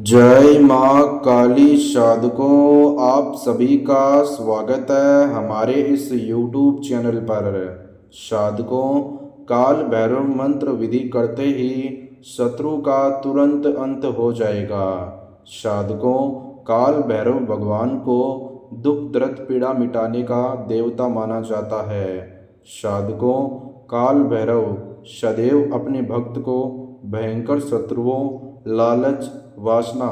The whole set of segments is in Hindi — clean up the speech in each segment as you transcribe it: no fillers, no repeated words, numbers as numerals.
जय माँ काली साधकों, आप सभी का स्वागत है हमारे इस YouTube चैनल पर। साधकों, काल भैरव मंत्र विधि करते ही शत्रु का तुरंत अंत हो जाएगा। साधकों, काल भैरव भगवान को दुख दर्द पीड़ा मिटाने का देवता माना जाता है। साधकों, काल भैरव सदैव अपने भक्त को भयंकर शत्रुओं, लालच, वासना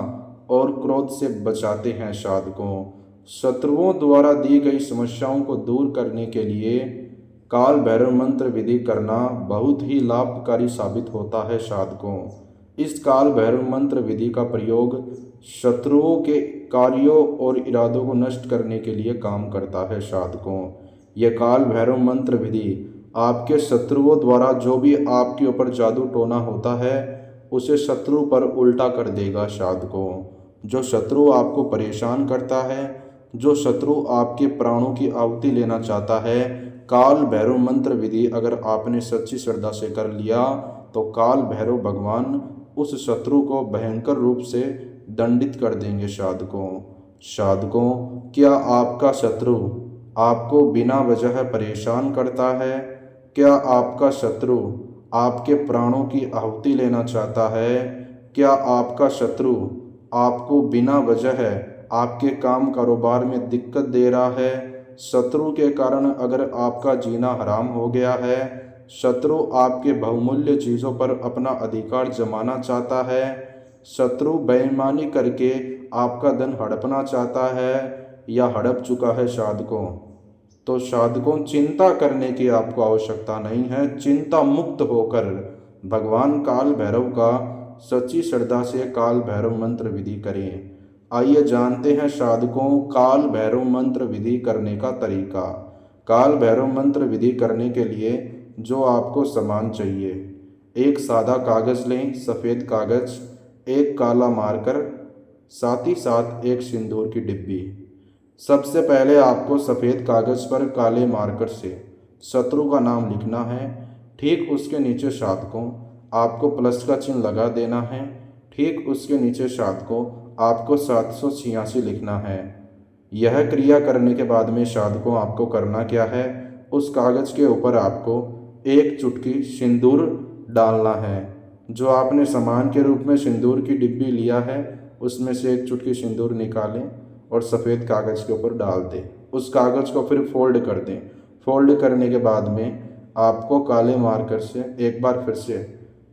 और क्रोध से बचाते हैं। साधकों, शत्रुओं द्वारा दी गई समस्याओं को दूर करने के लिए काल भैरव मंत्र विधि करना बहुत ही लाभकारी साबित होता है। साधकों, इस काल भैरव मंत्र विधि का प्रयोग शत्रुओं के कार्यों और इरादों को नष्ट करने के लिए काम करता है। साधकों, यह काल भैरव मंत्र विधि आपके शत्रुओं द्वारा जो भी आपके ऊपर जादू टोना होता है उसे शत्रु पर उल्टा कर देगा। साधकों, जो शत्रु आपको परेशान करता है, जो शत्रु आपके प्राणों की आहुति लेना चाहता है, काल भैरव मंत्र विधि अगर आपने सच्ची श्रद्धा से कर लिया तो काल भैरव भगवान उस शत्रु को भयंकर रूप से दंडित कर देंगे। साधकों, क्या आपका शत्रु आपको बिना वजह परेशान करता है? क्या आपका शत्रु आपके प्राणों की आहुति लेना चाहता है? क्या आपका शत्रु आपको बिना वजह आपके काम कारोबार में दिक्कत दे रहा है? शत्रु के कारण अगर आपका जीना हराम हो गया है, शत्रु आपके बहुमूल्य चीज़ों पर अपना अधिकार जमाना चाहता है, शत्रु बेईमानी करके आपका धन हड़पना चाहता है या हड़प चुका है साधकों, तो साधकों चिंता करने की आपको आवश्यकता नहीं है। चिंता मुक्त होकर भगवान काल भैरव का सच्ची श्रद्धा से काल भैरव मंत्र विधि करें। आइए जानते हैं साधकों काल भैरव मंत्र विधि करने का तरीका। काल भैरव मंत्र विधि करने के लिए जो आपको सामान चाहिए, एक सादा कागज़ लें, सफ़ेद कागज़, एक काला मार्कर, साथ ही साथ एक सिंदूर की डिब्बी। सबसे पहले आपको सफ़ेद कागज़ पर काले मार्कर से शत्रु का नाम लिखना है। ठीक उसके नीचे साधकों आपको प्लस का चिन्ह लगा देना है। ठीक उसके नीचे साधकों आपको 786 लिखना है। यह क्रिया करने के बाद में साधकों आपको करना क्या है, उस कागज़ के ऊपर आपको एक चुटकी सिंदूर डालना है। जो आपने सामान के रूप में सिंदूर की डिब्बी लिया है उसमें से एक चुटकी सिंदूर निकालें और सफ़ेद कागज़ के ऊपर डाल दें। उस कागज़ को फिर फोल्ड कर दें। फोल्ड करने के बाद में आपको काले मार्कर से एक बार फिर से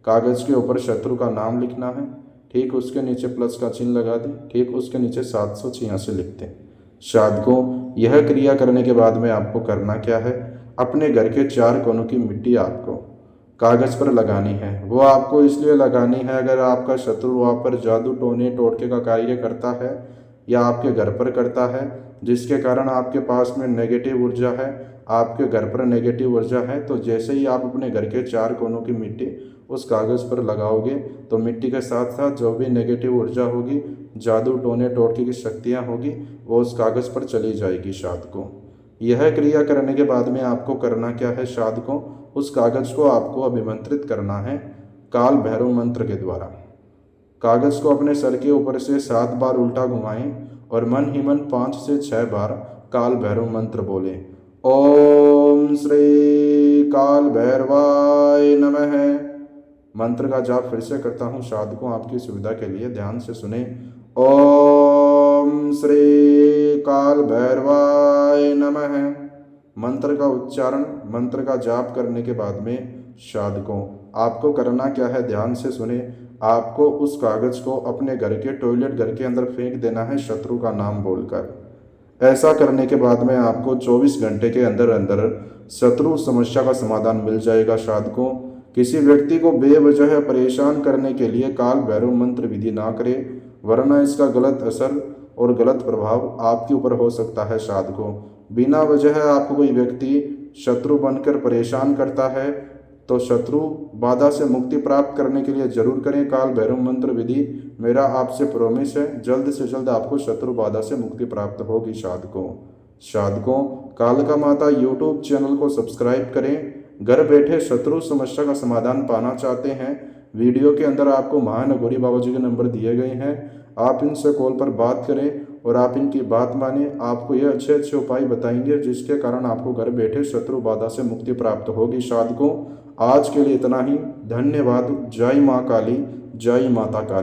कागज़ के ऊपर शत्रु का नाम लिखना है। ठीक उसके नीचे प्लस का चिन्ह लगा दें। ठीक उसके नीचे 786 लिख दें। साधकों, यह क्रिया करने के बाद में आपको करना क्या है, अपने घर के 4 कोनों की मिट्टी आपको कागज़ पर लगानी है। वो आपको इसलिए लगानी है अगर आपका शत्रु वहाँ पर जादू टोने टोटके का कार्य करता है या आपके घर पर करता है जिसके कारण आपके पास में नेगेटिव ऊर्जा है, आपके घर पर नेगेटिव ऊर्जा है, तो जैसे ही आप अपने घर के 4 कोनों की मिट्टी उस कागज़ पर लगाओगे तो मिट्टी के साथ साथ जो भी नेगेटिव ऊर्जा होगी, जादू टोने टोटके की शक्तियाँ होगी, वो उस कागज़ पर चली जाएगी। साधकों, यह क्रिया करने के बाद में आपको करना क्या है साधकों, उस कागज़ को आपको अभिमंत्रित करना है काल भैरव मंत्र के द्वारा। कागज़ को अपने सर के ऊपर से 7 बार उल्टा घुमाएं और मन ही मन 5 से 6 बार काल भैरव मंत्र बोलें। ओम श्री काल भैरवाय नमः। मंत्र का जाप फिर से करता हूँ साधकों आपकी सुविधा के लिए, ध्यान से सुने। ओम श्री काल भैरवाय नमः। मंत्र का उच्चारण, मंत्र का जाप करने के बाद में साधकों आपको करना क्या है, ध्यान से सुने। आपको उस कागज़ को अपने घर के टॉयलेट घर के अंदर फेंक देना है शत्रु का नाम बोलकर। ऐसा करने के बाद में आपको 24 घंटे के अंदर अंदर शत्रु समस्या का समाधान मिल जाएगा। साधकों, किसी व्यक्ति को बेवजह परेशान करने के लिए काल भैरव मंत्र विधि ना करें, वरना इसका गलत असर और गलत प्रभाव आपके ऊपर हो सकता है। साधकों, बिना वजह आपको कोई व्यक्ति शत्रु बनकर परेशान करता है तो शत्रु बाधा से मुक्ति प्राप्त करने के लिए जरूर करें काल भैरव मंत्र विधि। मेरा आपसे प्रॉमिस है, जल्द से जल्द आपको शत्रु बाधा से मुक्ति प्राप्त होगी। साधकों, कालिका माता यूट्यूब चैनल को सब्सक्राइब करें। घर बैठे शत्रु समस्या का समाधान पाना चाहते हैं, वीडियो के अंदर आपको महानगौरी बाबा जी के नंबर दिए गए हैं, आप इनसे कॉल पर बात करें और आप इनकी बात माने। आपको ये अच्छे अच्छे उपाय बताएंगे जिसके कारण आपको घर बैठे शत्रु बाधा से मुक्ति प्राप्त होगी। साधकों, आज के लिए इतना ही। धन्यवाद। जय माँ काली, जय माता काली।